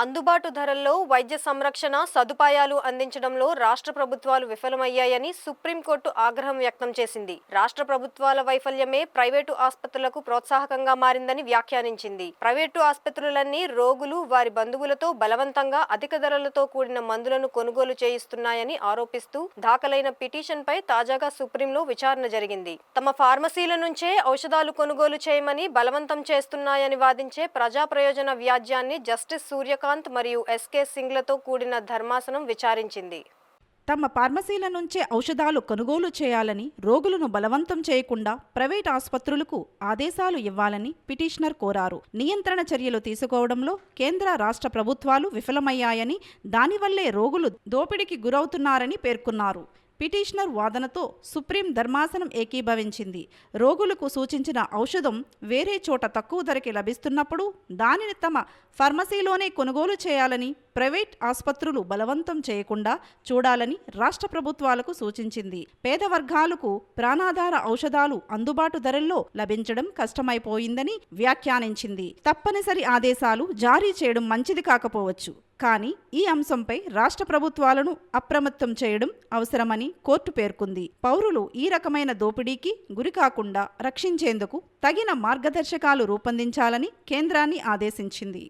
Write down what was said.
అందుబాటు ధరల్లో వైద్య సంరక్షణ సదుపాయాలు అందించడంలో రాష్ట్ర ప్రభుత్వాలు విఫలమయ్యాయని సుప్రీంకోర్టు ఆగ్రహం వ్యక్తం చేసింది. రాష్ట్ర ప్రభుత్వాల వైఫల్యమే ప్రైవేటు ఆసుపత్రులకు ప్రోత్సాహకంగా మారిందని వ్యాఖ్యానించింది. ప్రైవేటు ఆసుపత్రులన్నీ రోగులు వారి బంధువులతో బలవంతంగా అధిక ధరలతో కూడిన మందులను కొనుగోలు చేయిస్తున్నాయని ఆరోపిస్తూ దాఖలైన పిటిషన్పై తాజాగా సుప్రీంలో విచారణ జరిగింది. తమ ఫార్మసీల నుంచే ఔషధాలు కొనుగోలు చేయమని బలవంతం చేస్తున్నాయని వాదించే ప్రజా ప్రయోజన వ్యాజ్యాన్ని జస్టిస్ సూర్యకాంత్ మరియు ఎస్కే సింగ్లతో కూడిన ధర్మాసనం విచారించింది. తమ ఫార్మసీల నుంచే ఔషధాలు కొనుగోలు చేయాలని, రోగులను బలవంతం చేయకుండా ప్రైవేట్ ఆసుపత్రులకు ఆదేశాలు ఇవ్వాలని పిటిషనర్ కోరారు. నియంత్రణ చర్యలు తీసుకోవడంలో కేంద్ర రాష్ట్ర ప్రభుత్వాలు విఫలమయ్యాయని, దానివల్లే రోగులు దోపిడీకి గురవుతున్నారని పేర్కొన్నారు. పిటిషనర్ వాదనతో సుప్రీం ధర్మాసనం ఏకీభవించింది. రోగులకు సూచించిన ఔషధం వేరే చోట తక్కువ ధరకి లభిస్తున్నప్పుడు దానిని తమ ఫార్మసీలోనే కొనుగోలు చేయాలని, ప్రైవేట్ ఆసుపత్రులు బలవంతం చేయకుండా చూడాలని రాష్ట్ర ప్రభుత్వాలకు సూచించింది. పేద వర్గాలకు ప్రాణాధార ఔషధాలు అందుబాటు ధరల్లో లభించడం కష్టమైపోయిందని వ్యాఖ్యానించింది. తప్పనిసరి ఆదేశాలు జారీ చేయడం మంచిది కాకపోవచ్చు, కానీ ఈ అంశంపై రాష్ట్ర ప్రభుత్వాలను అప్రమత్తం చేయడం అవసరమని కోర్టు పేర్కొంది. పౌరులు ఈ రకమైన దోపిడీకి గురికాకుండా రక్షించేందుకు తగిన మార్గదర్శకాలు రూపొందించాలని కేంద్రాన్ని ఆదేశించింది.